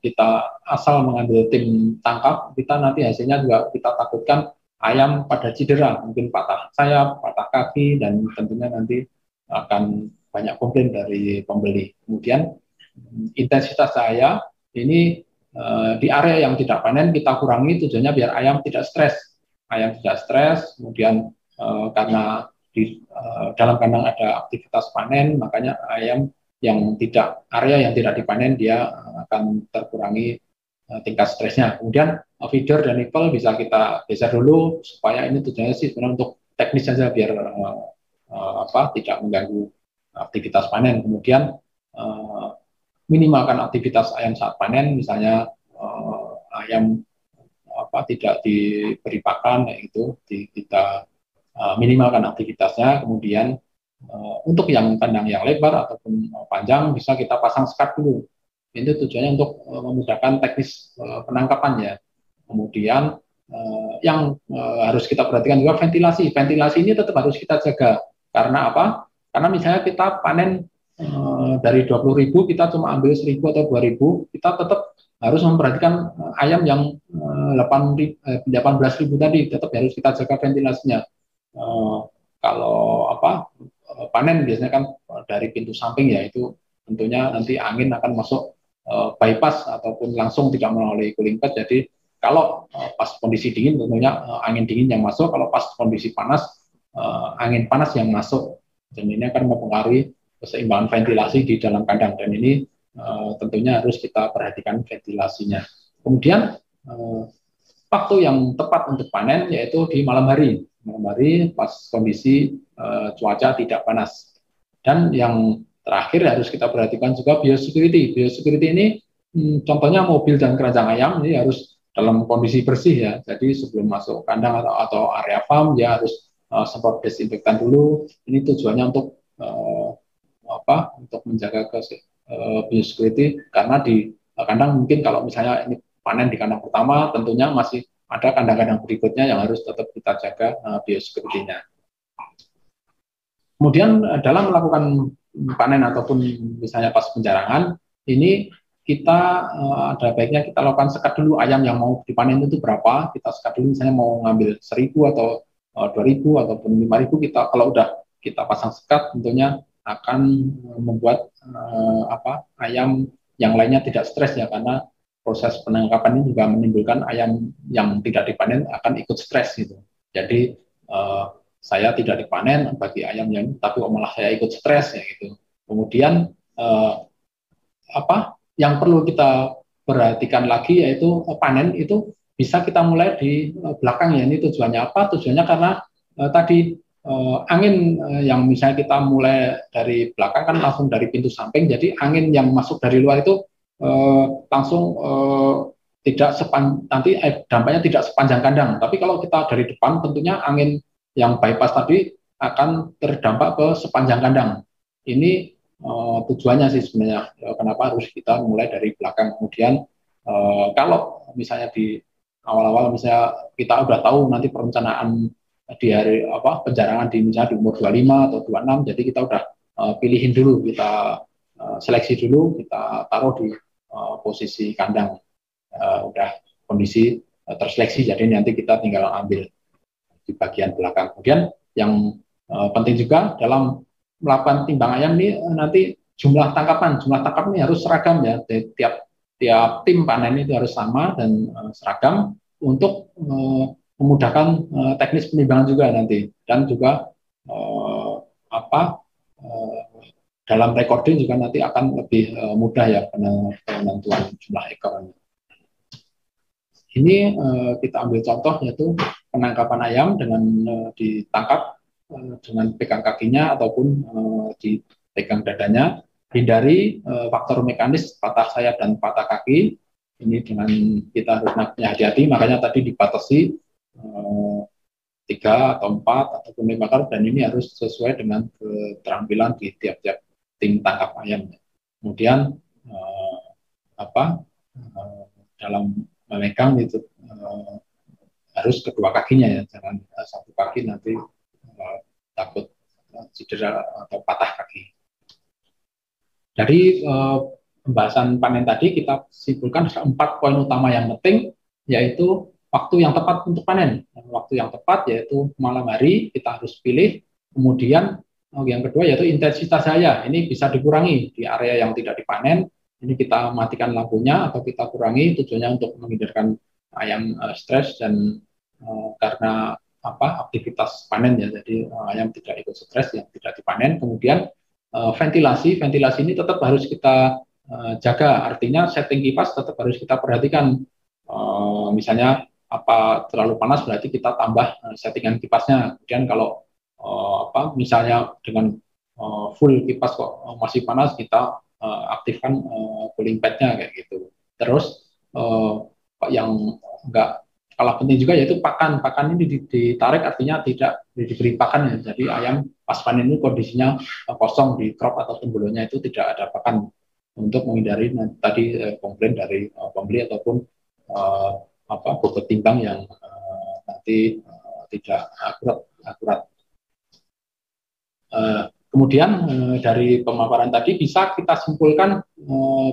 kita asal mengambil tim tangkap, kita nanti hasilnya juga kita takutkan ayam pada cedera, mungkin patah sayap, patah kaki, dan tentunya nanti akan banyak komplain dari pembeli. Kemudian intensitas cahaya ini di area yang tidak panen kita kurangi, tujuannya biar ayam tidak stres. Ayam tidak stres, kemudian karena di dalam kandang ada aktivitas panen, makanya ayam yang tidak area yang tidak dipanen dia akan terkurangi tingkat stresnya. Kemudian feeder dan nipple bisa kita geser dulu supaya ini tujuannya sih sebenarnya untuk teknis saja biar tidak mengganggu aktivitas panen. Kemudian minimalkan aktivitas ayam saat panen, misalnya ayam tidak diberi pakan, itu kita minimalkan aktivitasnya. Kemudian untuk yang kandang yang lebar ataupun panjang bisa kita pasang sekat dulu. Itu tujuannya untuk memudahkan teknis penangkapannya. Kemudian yang harus kita perhatikan juga ventilasi. Ventilasi ini tetap harus kita jaga. Karena apa? Karena misalnya kita panen dari 20.000 kita cuma ambil 1.000 atau 2.000, kita tetap harus memperhatikan ayam yang 18.000 tadi, tetap harus kita jaga ventilasinya. Kalau panen biasanya kan dari pintu samping ya, itu tentunya nanti angin akan masuk bypass ataupun langsung tidak melalui cooling pad. Jadi kalau pas kondisi dingin tentunya angin dingin yang masuk, kalau pas kondisi panas angin panas yang masuk, dan ini akan mempengaruhi keseimbangan ventilasi di dalam kandang, dan ini tentunya harus kita perhatikan ventilasinya. Kemudian waktu yang tepat untuk panen yaitu di malam hari pas kondisi cuaca tidak panas. Dan yang terakhir harus kita perhatikan juga biosecurity. Biosecurity ini contohnya mobil dan keranjang ayam ini harus dalam kondisi bersih ya. Jadi sebelum masuk kandang atau area farm dia harus semprot desinfektan dulu. Ini tujuannya untuk untuk menjaga biosecurity, karena di kandang mungkin kalau misalnya ini panen di kandang pertama, tentunya masih ada kandang-kandang berikutnya yang harus tetap kita jaga biosecurity-nya. Kemudian dalam melakukan panen ataupun misalnya pas penjarangan, ini kita ada baiknya kita lakukan sekat dulu ayam yang mau dipanen itu berapa, kita sekat dulu misalnya mau ngambil 1.000 atau 2.000 ataupun 5.000, kita kalau udah kita pasang sekat tentunya akan membuat ayam yang lainnya tidak stres ya, karena proses penangkapan ini juga menimbulkan ayam yang tidak dipanen akan ikut stres gitu. Jadi saya tidak dipanen bagi ayam yang, tapi malah saya ikut stres ya gitu. Kemudian yang perlu kita perhatikan lagi yaitu panen itu bisa kita mulai di belakang ya. Ini tujuannya apa? Tujuannya karena tadi angin yang misalnya kita mulai dari belakang kan langsung dari pintu samping, jadi angin yang masuk dari luar itu langsung tidak nanti dampaknya tidak sepanjang kandang. Tapi kalau kita dari depan tentunya angin yang bypass tadi akan terdampak ke sepanjang kandang. Ini tujuannya sih sebenarnya kenapa harus kita mulai dari belakang. Kemudian kalau misalnya di awal-awal misalnya kita udah tahu nanti perencanaan di hari penjarangan di misalnya di umur 25 atau 26, jadi kita udah pilihin dulu, kita seleksi dulu, kita taruh di posisi kandang udah kondisi terseleksi, jadi nanti kita tinggal ambil di bagian belakang. Kemudian yang penting juga dalam melakukan timbang ayam ini nanti jumlah tangkapan ini harus seragam ya. Tiap tim panen itu harus sama dan seragam untuk memudahkan teknis penimbangan juga nanti, dan juga dalam recording juga nanti akan lebih mudah ya penentuan jumlah ekornya. Ini kita ambil contoh yaitu penangkapan ayam dengan ditangkap dengan pegang kakinya ataupun dipegang dadanya. Hindari faktor mekanis patah sayap dan patah kaki. Ini dengan kita harus hati-hati, makanya tadi dibatasi 3 atau 4 ataupun 5 kali, dan ini harus sesuai dengan keterampilan di tiap-tiap tim tangkap ayam. Kemudian dalam memegang itu harus kedua kakinya ya, jangan satu kaki nanti takut cedera atau patah kaki. Dari pembahasan panen tadi kita simpulkan ada 4 poin utama yang penting, yaitu waktu yang tepat untuk panen. Waktu yang tepat yaitu malam hari kita harus pilih. Kemudian yang kedua yaitu intensitas cahaya. Ini bisa dikurangi di area yang tidak dipanen. Ini kita matikan lampunya atau kita kurangi, tujuannya untuk menghindarkan ayam stres dan karena aktivitas panen ya. Jadi ayam tidak ikut stres yang tidak dipanen. Kemudian ventilasi ini tetap harus kita jaga, artinya setting kipas tetap harus kita perhatikan. Misalnya terlalu panas berarti kita tambah settingan kipasnya. Kemudian kalau misalnya dengan full kipas kok masih panas, kita aktifkan cooling padnya kayak gitu. Terus yang enggak kalah penting juga yaitu pakan ini ditarik, artinya tidak diberi pakan ya. Jadi ayam pas panen ini kondisinya kosong di crop atau tembolonnya itu tidak ada pakan, untuk menghindari tadi komplain dari pembeli ataupun bobot timbang yang nanti tidak akurat. Kemudian dari pemaparan tadi bisa kita simpulkan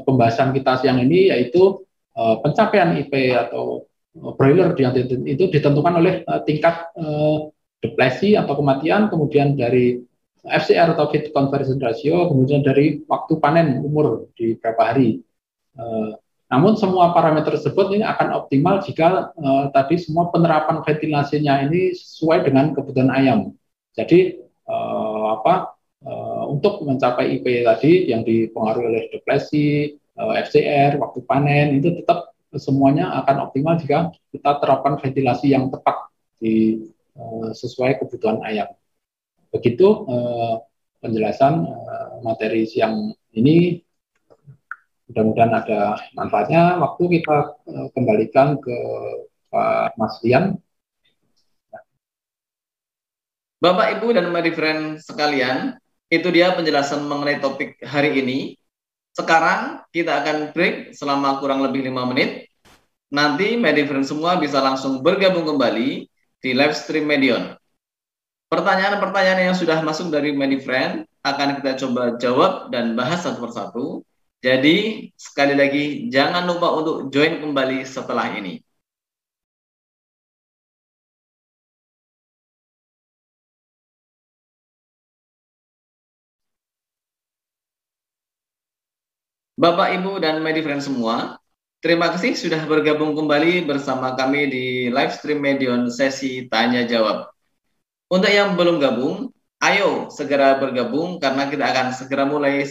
pembahasan kita siang ini, yaitu pencapaian IP atau broiler itu ditentukan oleh tingkat depresi atau kematian, kemudian dari FCR atau feed conversion ratio, kemudian dari waktu panen umur di berapa hari. Namun semua parameter tersebut ini akan optimal jika tadi semua penerapan ventilasinya ini sesuai dengan kebutuhan ayam. Jadi untuk mencapai IP tadi yang dipengaruhi oleh depresi, FCR, waktu panen, itu tetap semuanya akan optimal jika kita terapkan ventilasi yang tepat sesuai kebutuhan ayam. Begitu penjelasan materi siang ini, mudah-mudahan ada manfaatnya. Waktu kita kembalikan ke Pak Mas Rian. Bapak, Ibu, dan my friend sekalian, itu dia penjelasan mengenai topik hari ini. Sekarang kita akan break selama kurang lebih 5 menit. Nanti my friend semua bisa langsung bergabung kembali di live stream Medion. Pertanyaan-pertanyaan yang sudah masuk dari my friend akan kita coba jawab dan bahas satu persatu. Jadi sekali lagi jangan lupa untuk join kembali setelah ini. Bapak, Ibu, dan my friend semua, terima kasih sudah bergabung kembali bersama kami di live stream Medion sesi tanya jawab. Untuk yang belum gabung, ayo segera bergabung karena kita akan segera mulai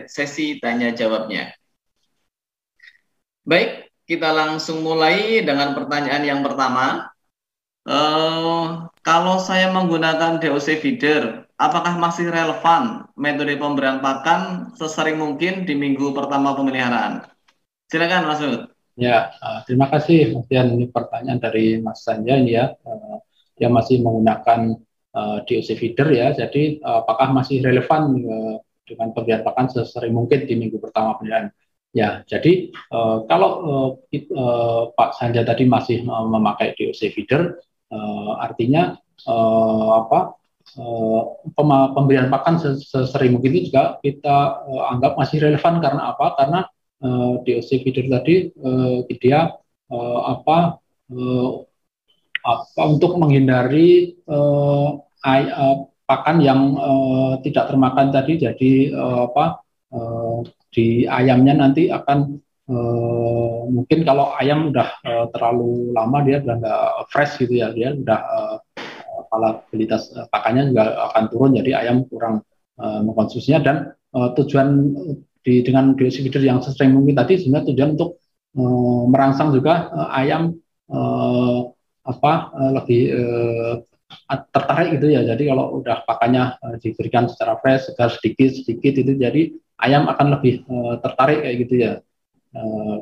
sesi tanya jawabnya. Baik, kita langsung mulai dengan pertanyaan yang pertama. Kalau saya menggunakan DOC feeder, apakah masih relevan metode pemberian pakan sesering mungkin di minggu pertama pemeliharaan? Silakan Mas Lut. Ya, terima kasih Mas Dian. Ini pertanyaan dari Mas Sanja ini ya. Dia masih menggunakan DOC feeder ya. Jadi apakah masih relevan dengan pemberian pakan sesering mungkin di minggu pertama pemeliharaan? Ya, jadi kalau Pak Sanja tadi masih memakai DOC feeder, artinya pemberian pakan sesering mungkin itu juga kita anggap masih relevan. Karena apa? Karena DOC feeder tadi dia untuk menghindari pakan yang tidak termakan tadi, jadi di ayamnya nanti akan mungkin kalau ayam udah terlalu lama dia udah nggak fresh gitu ya, dia udah palatabilitas pakannya juga akan turun, jadi ayam kurang mengkonsumsinya. Dan tujuan dengan DOC feeder yang sesering mungkin tadi sebenarnya tujuan untuk merangsang juga ayam lebih tertarik gitu ya. Jadi kalau udah pakannya diberikan secara fresh, segar sedikit itu, jadi ayam akan lebih tertarik kayak gitu ya.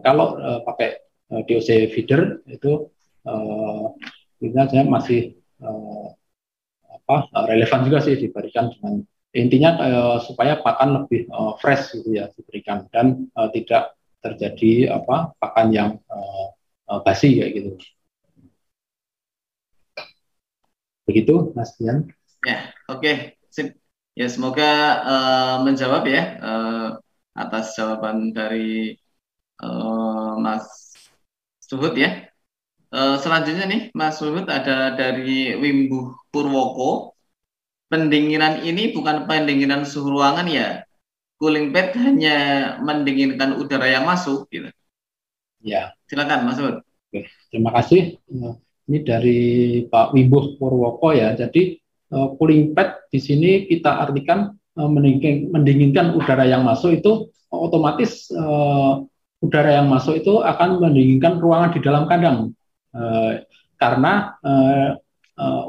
Kalau pakai DOC feeder itu saya masih relevan juga sih diberikan, dengan intinya supaya pakan lebih fresh gitu ya diberikan, dan tidak terjadi pakan yang basi kayak gitu. Begitu Mas Dian. Ya, oke. Sip. Ya, semoga menjawab ya atas jawaban dari Mas Suhud ya. Selanjutnya nih, Mas Suhud, ada dari Wimbuh Purwoko. Pendinginan ini bukan pendinginan suhu ruangan ya. Cooling pad hanya mendinginkan udara yang masuk gitu. Ya, Silakan Mas Suhud. oke. Terima kasih. Ini dari Pak Wimbuh Purwoko ya. Jadi cooling pad di sini kita artikan mendinginkan udara yang masuk itu otomatis udara yang masuk itu akan mendinginkan ruangan di dalam kandang. Karena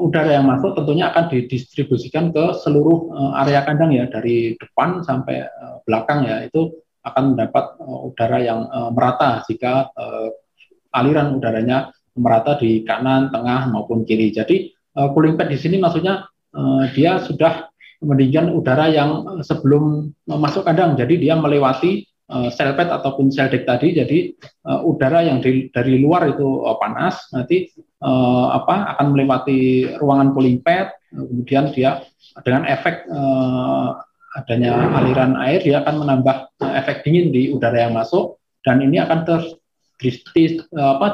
udara yang masuk tentunya akan didistribusikan ke seluruh area kandang ya, dari depan sampai belakang ya, itu akan mendapat udara yang merata jika aliran udaranya merata di kanan, tengah maupun kiri. Jadi cooling pad di sini maksudnya dia sudah mendinginkan udara yang sebelum masuk kandang. Jadi dia melewati cell pad ataupun cell deck tadi. Jadi udara yang dari luar itu panas, nanti akan melewati ruangan cooling pad. Kemudian dia dengan efek adanya aliran air, dia akan menambah efek dingin di udara yang masuk, dan ini akan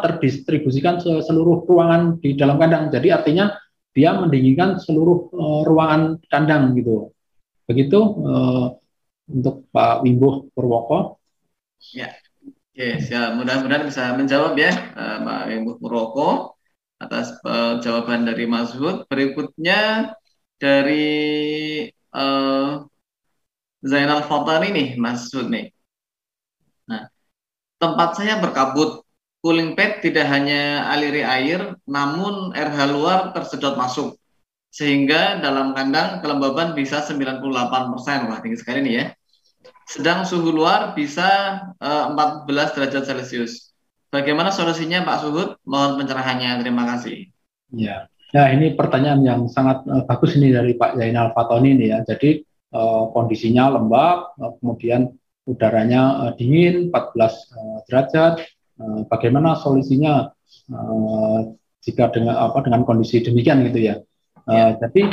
terdistribusikan ke seluruh ruangan di dalam kandang. Jadi artinya dia mendinginkan seluruh ruangan kandang gitu. Begitu untuk Pak Wimbuh Purwoko. Ya, oke, siap. Mudah-mudahan bisa menjawab ya Pak Wimbuh Purwoko atas jawaban dari Mas Suhud. Berikutnya dari Zainal Fatani nih, Mas Suhud nih. Nah, tempat saya berkabut, cooling pad tidak hanya aliri air, namun RH luar tersedot masuk. Sehingga dalam kandang kelembaban bisa 98%. Wah, tinggi sekali nih ya. Sedang suhu luar bisa 14 derajat Celcius. Bagaimana solusinya Pak Suhud? Mohon pencerahannya. Terima kasih. Ya, nah ini pertanyaan yang sangat bagus ini dari Pak Zainal Fatoni ini ya. Jadi kondisinya lembab, kemudian udaranya dingin 14 derajat. Bagaimana solusinya jika dengan kondisi demikian gitu ya. Jadi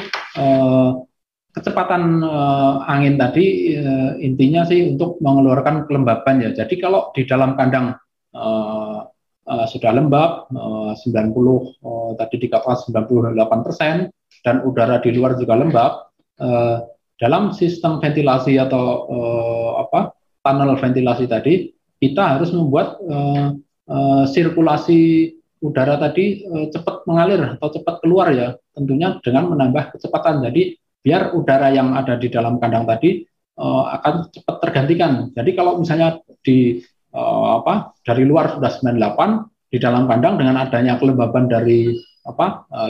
kecepatan angin tadi intinya sih untuk mengeluarkan kelembaban ya. Jadi kalau di dalam kandang sudah lembab 90 tadi dikatakan 98% dan udara di luar juga lembab, dalam sistem ventilasi atau tunnel ventilasi tadi kita harus membuat sirkulasi udara tadi cepat mengalir atau cepat keluar ya, tentunya dengan menambah kecepatan. Jadi biar udara yang ada di dalam kandang tadi akan cepat tergantikan. Jadi kalau misalnya dari luar sudah 98, di dalam kandang dengan adanya kelembaban dari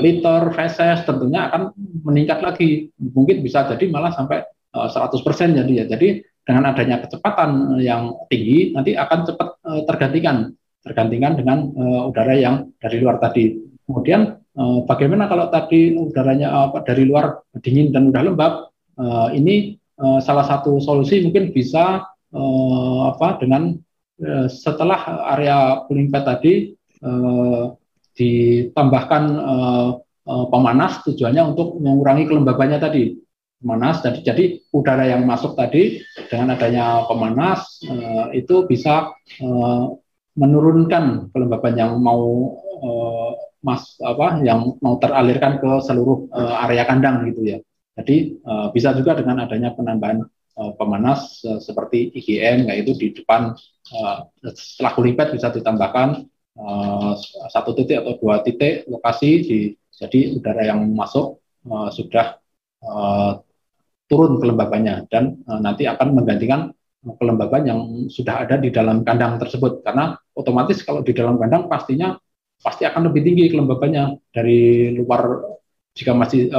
liter, feses, tentunya akan meningkat lagi. Mungkin bisa jadi malah sampai 100% jadi ya. Jadi dengan adanya kecepatan yang tinggi nanti akan cepat tergantikan dengan udara yang dari luar tadi. Kemudian bagaimana kalau tadi udaranya dari luar dingin dan udah lembab? Ini salah satu solusi mungkin bisa dengan setelah area cooling pad tadi ditambahkan pemanas, tujuannya untuk mengurangi kelembabannya tadi. Pemanas, jadi udara yang masuk tadi dengan adanya pemanas itu bisa menurunkan kelembaban yang mau yang mau teralirkan ke seluruh area kandang gitu ya. Jadi bisa juga dengan adanya penambahan pemanas seperti IGM, yaitu di depan setelah cooling pad bisa ditambahkan 1 titik atau 2 titik lokasi jadi udara yang masuk sudah turun kelembabannya dan nanti akan menggantikan kelembaban yang sudah ada di dalam kandang tersebut, karena otomatis kalau di dalam kandang pasti akan lebih tinggi kelembabannya dari luar. Jika masih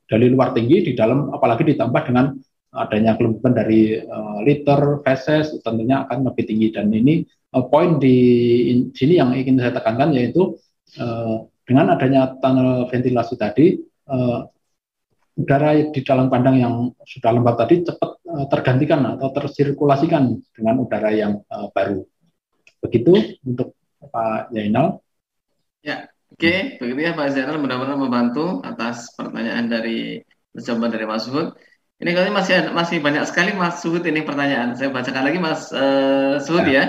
dari luar tinggi, di dalam apalagi ditambah dengan adanya kelembaban dari liter, feses, tentunya akan lebih tinggi. Dan ini poin di sini yang ingin saya tekankan, yaitu dengan adanya tunnel ventilasi tadi, udara di dalam kandang yang sudah lembab tadi cepat tergantikan atau tersirkulasikan dengan udara yang baru. Begitu untuk Pak Zainal. Ya, oke, begitu ya Pak Zainal, mudah-mudahan membantu atas pertanyaan dari jawaban dari Mas Suhud. Ini kali masih banyak sekali Mas Suhud ini pertanyaan. Saya bacakan lagi Mas Suhud Ya, ya.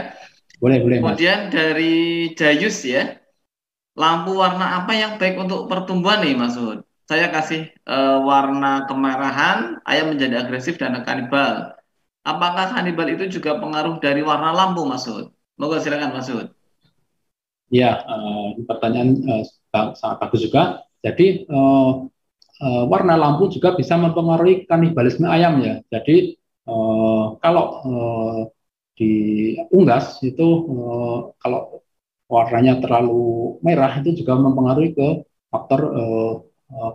boleh boleh Mas. Kemudian dari Jayus ya, lampu warna apa yang baik untuk pertumbuhan nih Mas Suhud? Saya kasih warna kemerahan, ayam menjadi agresif dan kanibal. Apakah kanibal itu juga pengaruh dari warna lampu Mas Suhud? Moga silakan Mas Suhud. Ya, ini pertanyaan sangat bagus juga. Jadi warna lampu juga bisa mempengaruhi kanibalisme ayam ya. Jadi kalau diunggas itu kalau warnanya terlalu merah itu juga mempengaruhi ke faktor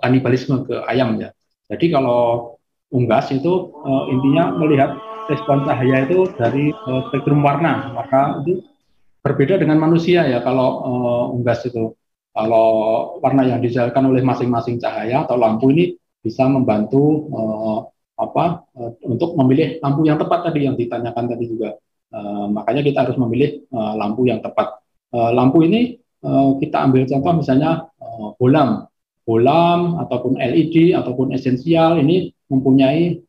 kanibalisme ke ayam ya. Jadi kalau unggas itu intinya melihat respon cahaya itu dari spektrum warna, maka itu berbeda dengan manusia ya kalau unggas itu. Kalau warna yang dihasilkan oleh masing-masing cahaya atau lampu ini bisa membantu untuk memilih lampu yang tepat tadi yang ditanyakan tadi juga. Makanya kita harus memilih lampu yang tepat. Lampu ini kita ambil contoh misalnya bolam, bolam ataupun LED ataupun esensial ini mempunyai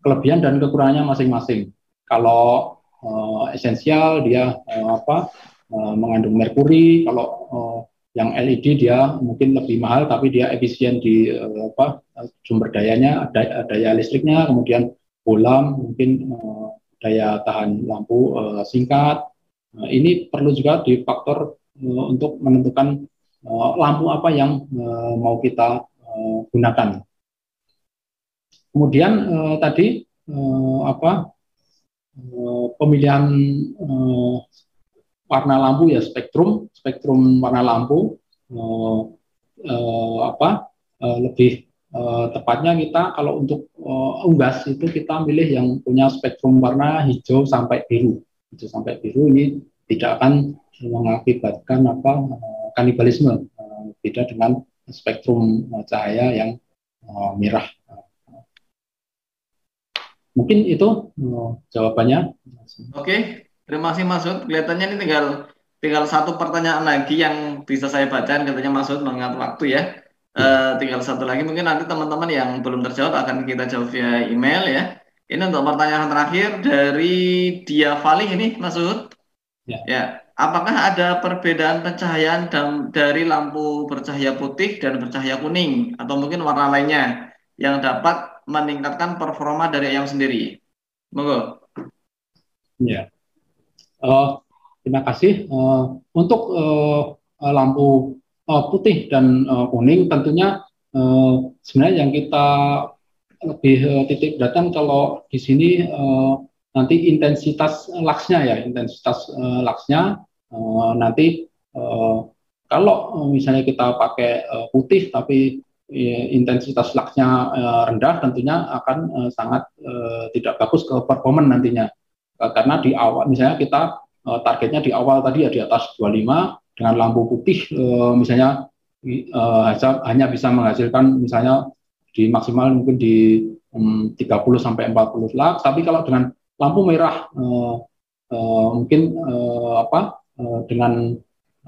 kelebihan dan kekurangannya masing-masing. Kalau esensial dia mengandung merkuri, kalau yang LED dia mungkin lebih mahal tapi dia efisien di sumber dayanya, daya listriknya, kemudian bolam mungkin daya tahan lampu singkat. Ini perlu juga di faktor untuk menentukan lampu apa yang mau kita gunakan. Kemudian tadi pemilihan warna lampu ya spektrum warna lampu lebih tepatnya kita kalau untuk unggas itu kita milih yang punya spektrum warna hijau sampai biru. Hijau sampai biru ini tidak akan mengakibatkan kanibalisme, beda dengan spektrum cahaya yang merah. Mungkin itu jawabannya. Oke, terima kasih Mas Suhud. Kelihatannya ini tinggal satu pertanyaan lagi yang bisa saya bacakan, katanya Mas Suhud mengingat waktu ya. Tinggal satu lagi, mungkin nanti teman-teman yang belum terjawab akan kita jawab via email ya. Ini untuk pertanyaan terakhir dari Dia Valih ini Mas Suhud. Ya, apakah ada perbedaan pencahayaan dari lampu bercahaya putih dan bercahaya kuning atau mungkin warna lainnya yang dapat meningkatkan performa dari ayam sendiri? Monggo. Ya, terima kasih. Untuk lampu putih dan kuning tentunya sebenarnya yang kita lebih titik beratkan kalau di sini nanti intensitas luxnya ya, nanti kalau misalnya kita pakai putih tapi intensitas luxnya rendah tentunya akan sangat tidak bagus ke performance nantinya. Karena di awal misalnya kita targetnya di awal tadi ya di atas 25 dengan lampu putih misalnya hanya bisa menghasilkan misalnya di maksimal mungkin di 30 sampai 40 lux, tapi kalau dengan lampu merah mungkin dengan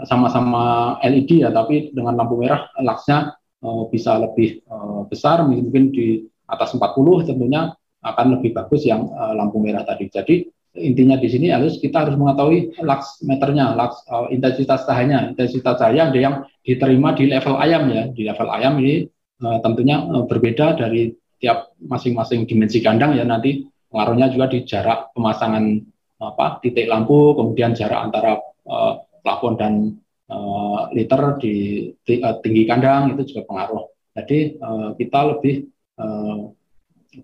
sama-sama LED ya, tapi dengan lampu merah luxnya bisa lebih besar, mungkin di atas 40 tentunya akan lebih bagus yang lampu merah tadi. Jadi intinya di sini kita harus mengetahui lux meternya, intensitas cahaya yang diterima di level ayam ya. Di level ayam ini tentunya berbeda dari tiap masing-masing dimensi kandang ya, nanti pengaruhnya juga di jarak pemasangan titik lampu, kemudian jarak antara plafon dan liter di tinggi kandang itu juga pengaruh. Jadi kita lebih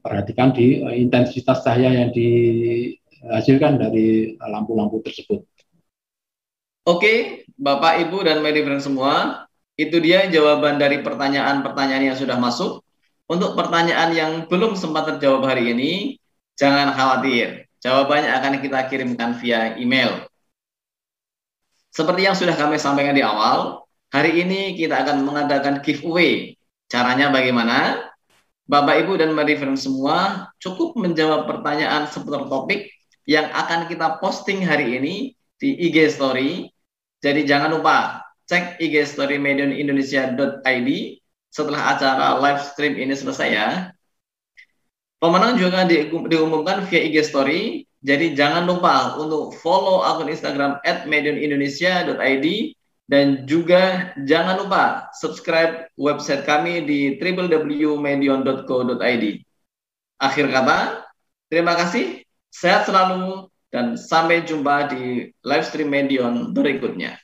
perhatikan di intensitas cahaya yang dihasilkan dari lampu-lampu tersebut. Oke, Bapak, Ibu, dan Medifriend semua, itu dia jawaban dari pertanyaan-pertanyaan yang sudah masuk. Untuk pertanyaan yang belum sempat terjawab hari ini, jangan khawatir. Jawabannya akan kita kirimkan via email. Seperti yang sudah kami sampaikan di awal, hari ini kita akan mengadakan giveaway. Caranya bagaimana? Bapak, Ibu, dan Medifriend semua cukup menjawab pertanyaan seputar topik yang akan kita posting hari ini di IG Story. Jadi jangan lupa cek IG Story medionindonesia.id setelah acara live stream ini selesai ya. Pemenang juga diumumkan via IG Story. Jadi jangan lupa untuk follow akun Instagram @medionindonesia.id dan juga jangan lupa subscribe website kami di www.medion.co.id. Akhir kata, terima kasih, sehat selalu, dan sampai jumpa di live stream Medion berikutnya.